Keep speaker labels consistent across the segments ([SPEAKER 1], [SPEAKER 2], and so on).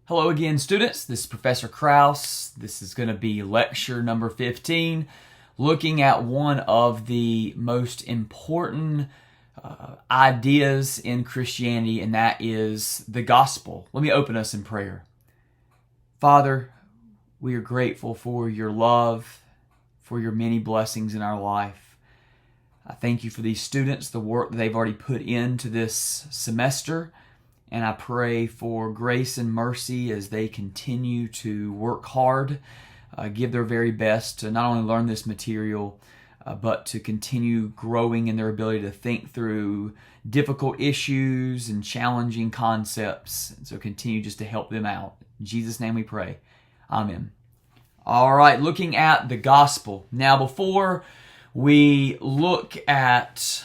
[SPEAKER 1] Hello again, students. This is Professor Kraus. This is going to be lecture number 15, looking at one of the most important ideas in Christianity, and that is the gospel. Let me open us in prayer. Father, we are grateful for your love, for your many blessings in our life. I thank you for these students, the work that they've already put into this semester. And I pray for grace and mercy as they continue to work hard, give their very best to not only learn this material, but to continue growing in their ability to think through difficult issues and challenging concepts. And so continue just to help them out. In Jesus' name we pray. Amen. All right, looking at the gospel. Now, before we look at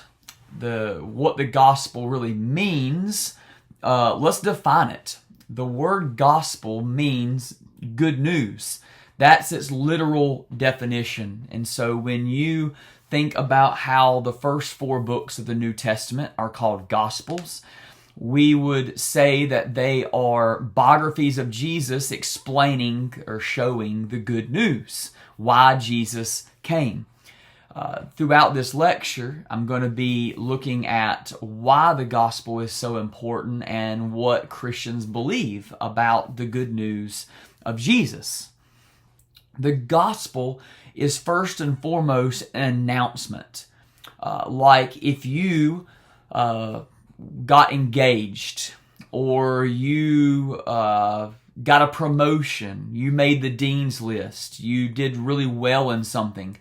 [SPEAKER 1] what the gospel really means, let's define it. The word gospel means good news. That's its literal definition. And so when you think about how the first 4 books of the New Testament are called gospels, we would say that they are biographies of Jesus explaining or showing the good news, why Jesus came. Throughout this lecture, I'm going to be looking at why the gospel is so important and what Christians believe about the good news of Jesus. The gospel is first and foremost an announcement. Like if you got engaged or you got a promotion, you made the dean's list, you did really well in something,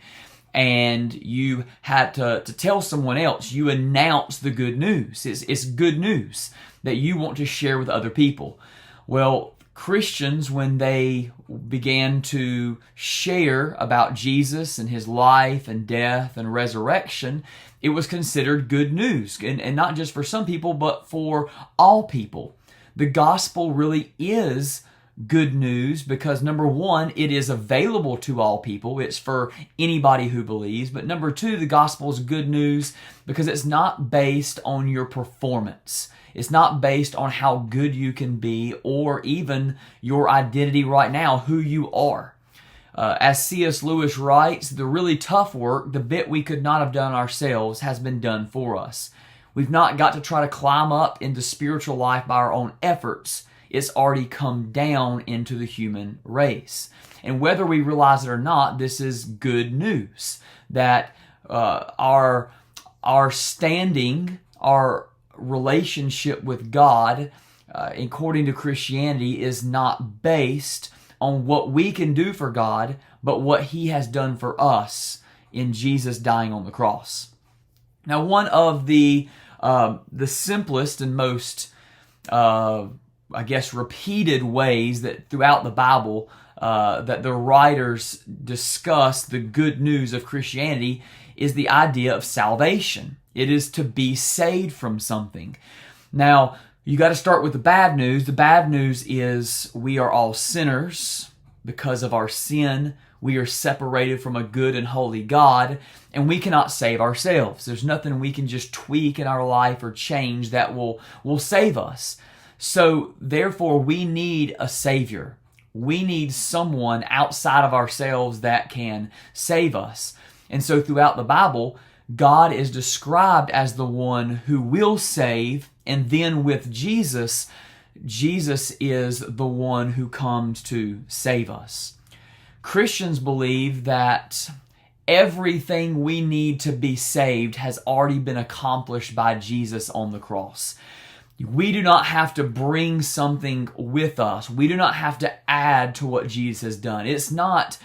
[SPEAKER 1] and you had to tell someone else, you announce the good news. It's good news that you want to share with other people. Well, Christians, when they began to share about Jesus and his life and death and resurrection, it was considered good news. And not just for some people, but for all people. The gospel really is good news because, number one, it is available to all people. It's for anybody who believes. But number 2, the gospel is good news because it's not based on your performance. It's not based on how good you can be or even your identity right now, who you are. As C.S. Lewis writes, the really tough work, the bit we could not have done ourselves, has been done for us. We've not got to try to climb up into spiritual life by our own efforts. It's already come down into the human race. And whether we realize it or not, this is good news. That our standing, our relationship with God, according to Christianity, is not based on what we can do for God, but what He has done for us in Jesus dying on the cross. Now, one of the simplest and most repeated ways that throughout the Bible that the writers discuss the good news of Christianity is the idea of salvation. It is to be saved from something. Now, you got to start with the bad news. The bad news is we are all sinners because of our sin. We are separated from a good and holy God, and we cannot save ourselves. There's nothing we can just tweak in our life or change that will save us. So, therefore, we need a Savior. We need someone outside of ourselves that can save us. And so, throughout the Bible, God is described as the one who will save, and then with Jesus, Jesus is the one who comes to save us. Christians believe that everything we need to be saved has already been accomplished by Jesus on the cross. We do not have to bring something with us. We do not have to add to what Jesus has done. It's not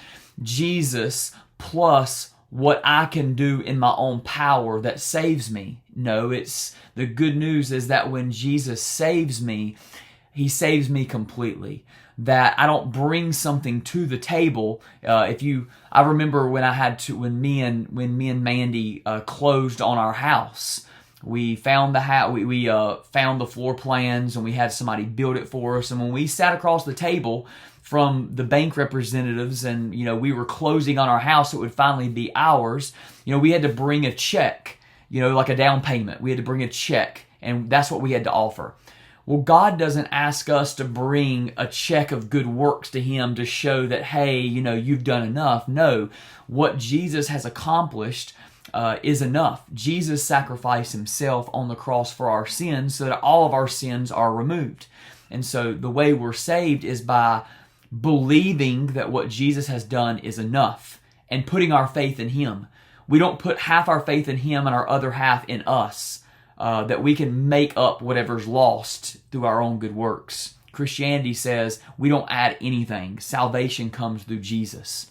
[SPEAKER 1] Jesus plus what I can do in my own power that saves me. No, it's the good news is that when Jesus saves me, He saves me completely. That I don't bring something to the table. I remember when me and Mandy closed on our house. We found the house. We found the floor plans, and we had somebody build it for us. And when we sat across the table from the bank representatives, and we were closing on our house, it would finally be ours. We had to bring a check, like a down payment. We had to bring a check, and that's what we had to offer. Well, God doesn't ask us to bring a check of good works to Him to show that, hey, you've done enough. No, what Jesus has accomplished is enough. Jesus sacrificed Himself on the cross for our sins so that all of our sins are removed. And so the way we're saved is by believing that what Jesus has done is enough and putting our faith in Him. We don't put half our faith in Him and our other half in us, that we can make up whatever's lost through our own good works. Christianity says we don't add anything. Salvation comes through Jesus.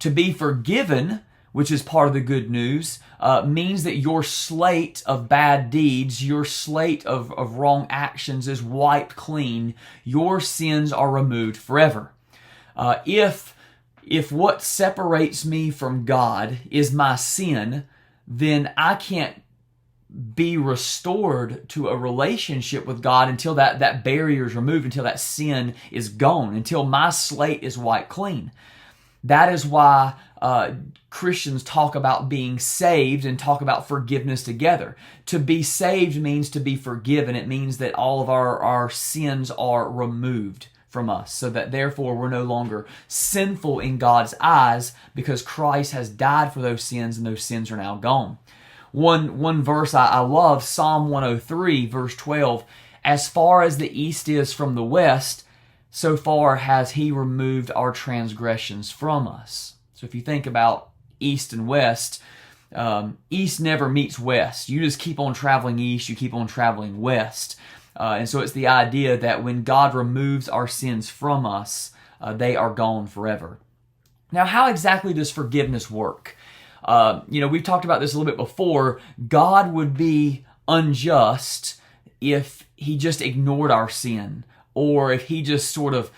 [SPEAKER 1] To be forgiven, which is part of the good news, means that your slate of bad deeds, your slate of wrong actions is wiped clean. Your sins are removed forever. If what separates me from God is my sin, then I can't be restored to a relationship with God until that barrier is removed, until that sin is gone, until my slate is wiped clean. That is why Christians talk about being saved and talk about forgiveness together. To be saved means to be forgiven. It means that all of our sins are removed from us, so that therefore we're no longer sinful in God's eyes because Christ has died for those sins and those sins are now gone. One verse I love, Psalm 103, verse 12, as far as the east is from the west, so far has He removed our transgressions from us. So if you think about east and west, east never meets west. You just keep on traveling east, you keep on traveling west. And so it's the idea that when God removes our sins from us, they are gone forever. Now, how exactly does forgiveness work? We've talked about this a little bit before. God would be unjust if He just ignored our sin, or if He just sort of,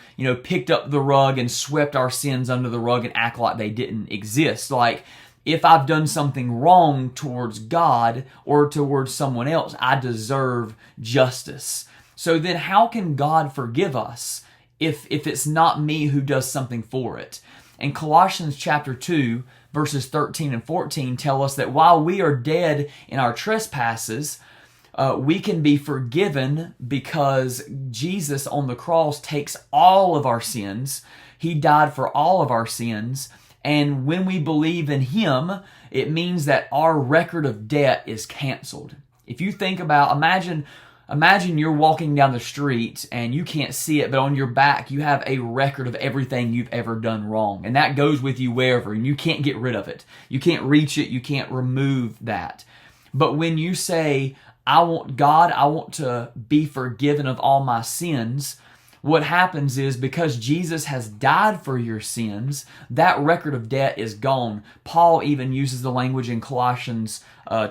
[SPEAKER 1] picked up the rug and swept our sins under the rug and act like they didn't exist. Like, if I've done something wrong towards God or towards someone else, I deserve justice. So then how can God forgive us if it's not me who does something for it? And Colossians chapter 2, verses 13 and 14 tell us that while we are dead in our trespasses, we can be forgiven because Jesus on the cross takes all of our sins. He died for all of our sins. And when we believe in Him, it means that our record of debt is canceled. If you think about, imagine you're walking down the street and you can't see it, but on your back you have a record of everything you've ever done wrong. And that goes with you wherever, and you can't get rid of it. You can't reach it. You can't remove that. But when you say, I want to be forgiven of all my sins, what happens is because Jesus has died for your sins, that record of debt is gone. Paul even uses the language in Colossians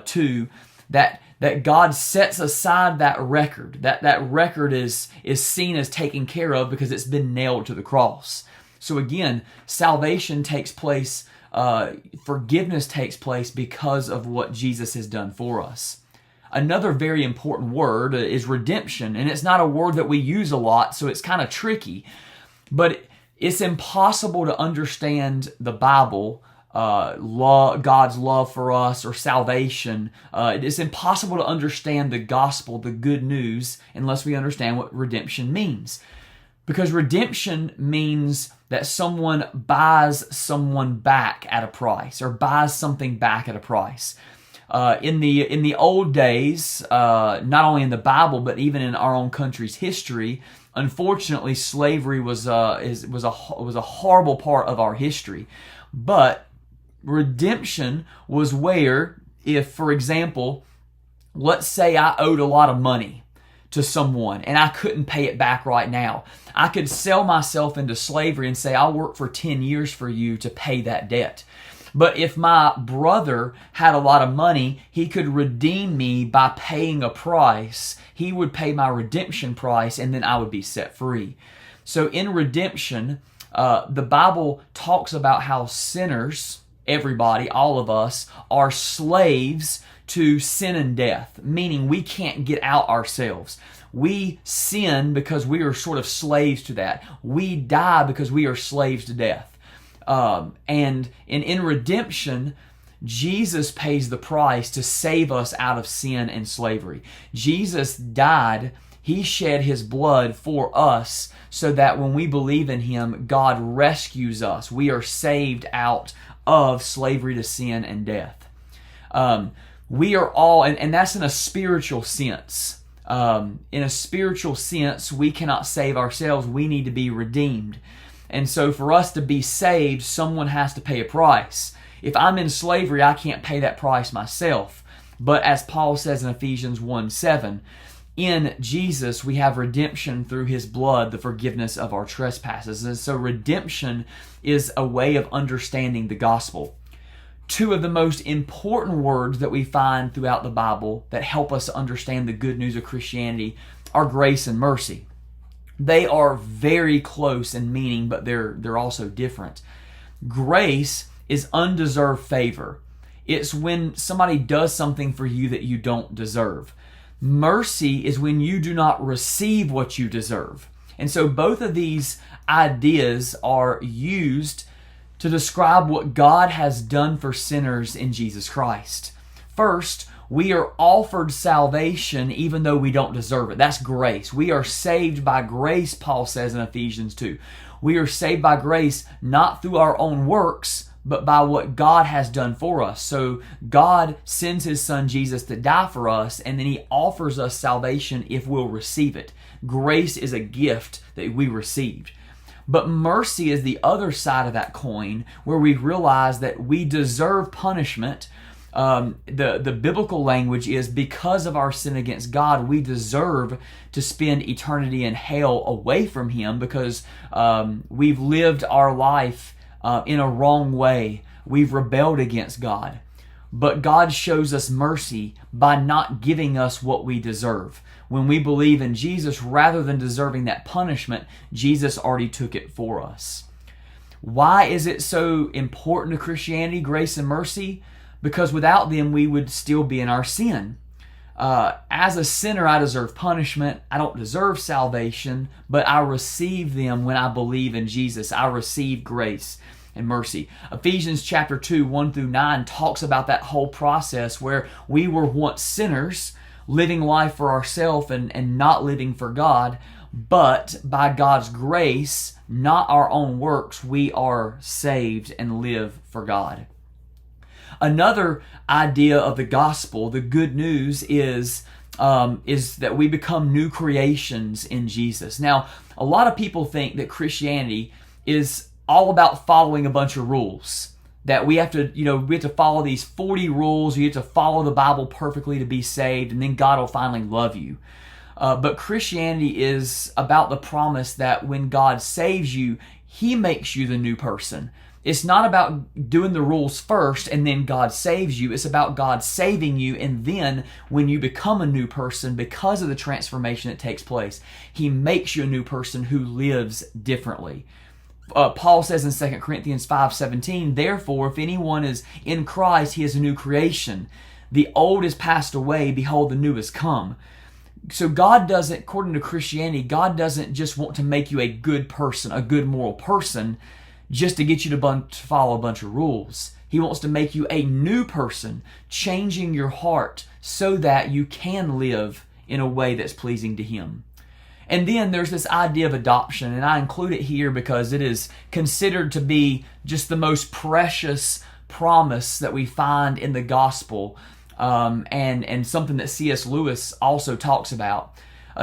[SPEAKER 1] 2 that God sets aside that record. That record is seen as taken care of because it's been nailed to the cross. So again, salvation takes place, forgiveness takes place because of what Jesus has done for us. Another very important word is redemption, and it's not a word that we use a lot, so it's kind of tricky. But it's impossible to understand the Bible, God's love for us, or salvation. It's impossible to understand the gospel, the good news, unless we understand what redemption means. Because redemption means that someone buys someone back at a price, or buys something back at a price. In the old days, not only in the Bible but even in our own country's history, unfortunately, slavery was a horrible part of our history. But redemption was where, if, for example, let's say I owed a lot of money to someone and I couldn't pay it back right now, I could sell myself into slavery and say, I'll work for 10 years for you to pay that debt. But if my brother had a lot of money, he could redeem me by paying a price. He would pay my redemption price, and then I would be set free. So in redemption, the Bible talks about how sinners, everybody, all of us, are slaves to sin and death, meaning we can't get out ourselves. We sin because we are sort of slaves to that. We die because we are slaves to death. And in redemption, Jesus pays the price to save us out of sin and slavery. Jesus died. He shed His blood for us so that when we believe in Him, God rescues us. We are saved out of slavery to sin and death. We are all, and that's in a spiritual sense. In a spiritual sense, we cannot save ourselves. We need to be redeemed. And so for us to be saved, someone has to pay a price. If I'm in slavery, I can't pay that price myself. But as Paul says in Ephesians 1:7, in Jesus we have redemption through His blood, the forgiveness of our trespasses. And so redemption is a way of understanding the gospel. Two of the most important words that we find throughout the Bible that help us understand the good news of Christianity are grace and mercy. They are very close in meaning, but they're also different. Grace is undeserved favor. It's when somebody does something for you that you don't deserve. Mercy is when you do not receive what you deserve. And so both of these ideas are used to describe what God has done for sinners in Jesus Christ. First, we are offered salvation even though we don't deserve it. That's grace. We are saved by grace, Paul says in Ephesians 2. We are saved by grace not through our own works, but by what God has done for us. So God sends His Son Jesus to die for us, and then He offers us salvation if we'll receive it. Grace is a gift that we received. But mercy is the other side of that coin, where we realize that we deserve punishment. The biblical language is because of our sin against God, we deserve to spend eternity in hell away from Him because we've lived our life in a wrong way. We've rebelled against God. But God shows us mercy by not giving us what we deserve. When we believe in Jesus, rather than deserving that punishment, Jesus already took it for us. Why is it so important to Christianity, grace and mercy? Because without them, we would still be in our sin. As a sinner, I deserve punishment. I don't deserve salvation, but I receive them when I believe in Jesus. I receive grace and mercy. Ephesians chapter 2, 1-9 talks about that whole process where we were once sinners, living life for ourselves and not living for God, but by God's grace, not our own works, we are saved and live for God. Another idea of the gospel, the good news, is that we become new creations in Jesus. Now, a lot of people think that Christianity is all about following a bunch of rules. That we have to follow these 40 rules. You have to follow the Bible perfectly to be saved, and then God will finally love you. But Christianity is about the promise that when God saves you, He makes you the new person. It's not about doing the rules first and then God saves you. It's about God saving you, and then when you become a new person because of the transformation that takes place, He makes you a new person who lives differently. Paul says in 2 Corinthians 5:17, therefore, if anyone is in Christ, he is a new creation. The old is passed away, behold, the new has come. So God doesn't, according to Christianity, God doesn't just want to make you a good person, a good moral person, just to get you to follow a bunch of rules. He wants to make you a new person, changing your heart so that you can live in a way that's pleasing to Him. And then there's this idea of adoption, and I include it here because it is considered to be just the most precious promise that we find in the gospel, and something that C.S. Lewis also talks about.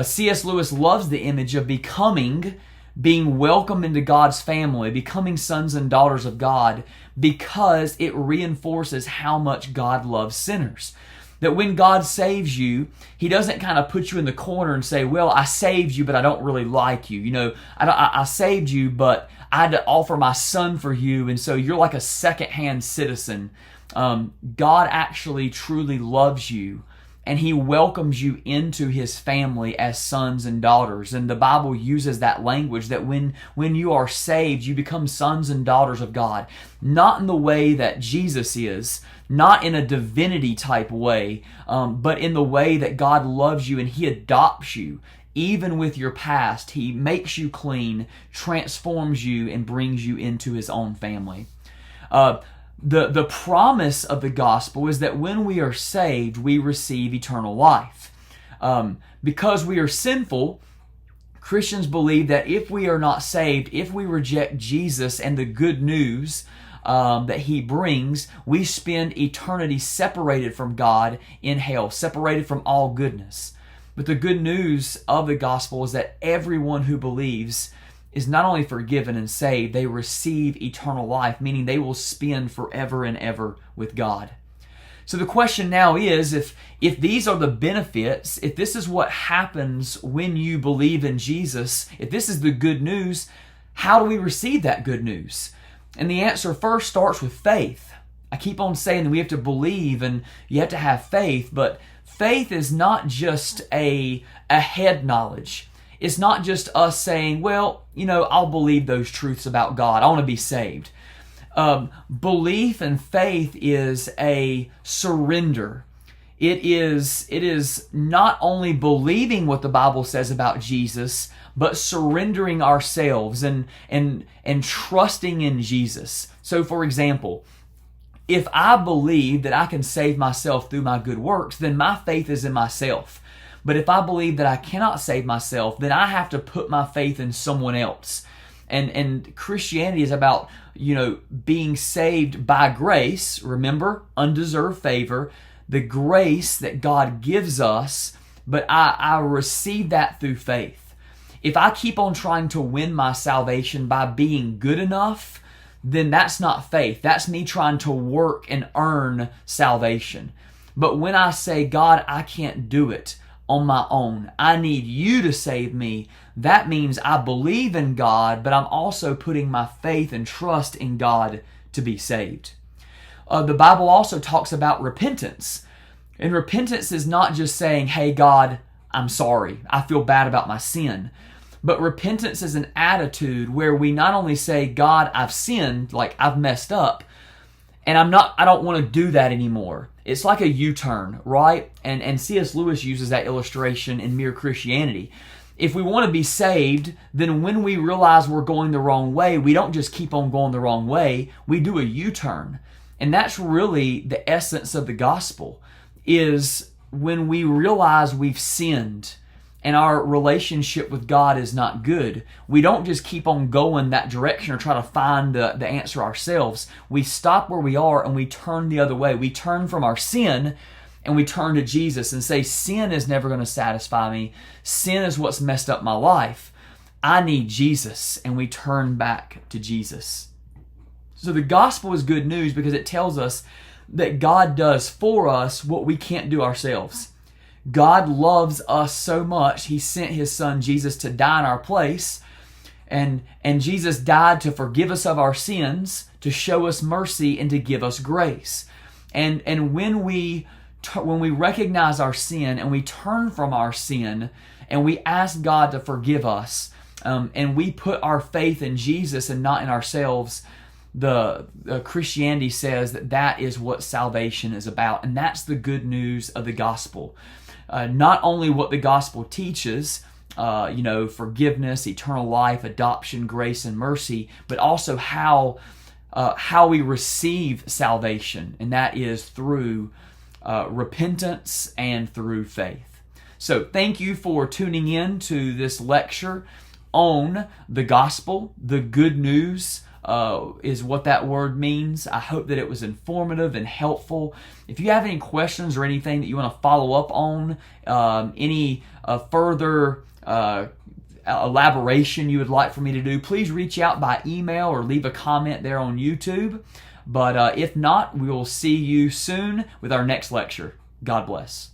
[SPEAKER 1] C.S. Lewis loves the image of being welcomed into God's family, becoming sons and daughters of God, because it reinforces how much God loves sinners. That when God saves you, He doesn't kind of put you in the corner and say, well, I saved you, but I don't really like you. I saved you, but I had to offer my son for you, and so you're like a second-hand citizen. God actually truly loves you, and He welcomes you into His family as sons and daughters. And the Bible uses that language that when you are saved, you become sons and daughters of God. Not in the way that Jesus is, not in a divinity type way, but in the way that God loves you and He adopts you. Even with your past, He makes you clean, transforms you, and brings you into His own family. The promise of the gospel is that when we are saved, we receive eternal life. Because we are sinful, Christians believe that if we are not saved, if we reject Jesus and the good news that He brings, we spend eternity separated from God in hell, separated from all goodness. But the good news of the gospel is that everyone who believes is not only forgiven and saved, they receive eternal life, meaning they will spend forever and ever with God. So the question now is, if these are the benefits, if this is what happens when you believe in Jesus, if this is the good news, how do we receive that good news? And the answer first starts with faith. I keep on saying that we have to believe and you have to have faith, but faith is not just a head knowledge. It's not just us saying, well, I'll believe those truths about God. I want to be saved. Belief and faith is a surrender. It is not only believing what the Bible says about Jesus, but surrendering ourselves and trusting in Jesus. So, for example, if I believe that I can save myself through my good works, then my faith is in myself. But if I believe that I cannot save myself, then I have to put my faith in someone else. And Christianity is about, being saved by grace. Remember, undeserved favor, the grace that God gives us, but I receive that through faith. If I keep on trying to win my salvation by being good enough, then that's not faith. That's me trying to work and earn salvation. But when I say, God, I can't do it on my own, I need you to save me, that means I believe in God, but I'm also putting my faith and trust in God to be saved. The Bible also talks about repentance. And repentance is not just saying, hey, God, I'm sorry. I feel bad about my sin. But repentance is an attitude where we not only say, God, I've sinned, like I've messed up, and I don't want to do that anymore. It's like a U-turn, right? And C.S. Lewis uses that illustration in Mere Christianity. If we want to be saved, then when we realize we're going the wrong way, we don't just keep on going the wrong way, we do a U-turn. And that's really the essence of the gospel, is when we realize we've sinned and our relationship with God is not good, we don't just keep on going that direction or try to find the answer ourselves. We stop where we are and we turn the other way. We turn from our sin and we turn to Jesus and say, sin is never going to satisfy me. Sin is what's messed up my life. I need Jesus. And we turn back to Jesus. So the gospel is good news because it tells us that God does for us what we can't do ourselves. God loves us so much, He sent His Son Jesus to die in our place. And Jesus died to forgive us of our sins, to show us mercy, and to give us grace. And when we recognize our sin and we turn from our sin and we ask God to forgive us, and we put our faith in Jesus and not in ourselves, the Christianity says that is what salvation is about. And that's the good news of the gospel. Not only what the gospel teaches, forgiveness, eternal life, adoption, grace, and mercy, but also how we receive salvation, and that is through repentance and through faith. So thank you for tuning in to this lecture on the gospel. The good news is what that word means. I hope that it was informative and helpful. If you have any questions or anything that you want to follow up on, any further elaboration you would like for me to do, please reach out by email or leave a comment there on YouTube. But if not, we will see you soon with our next lecture. God bless.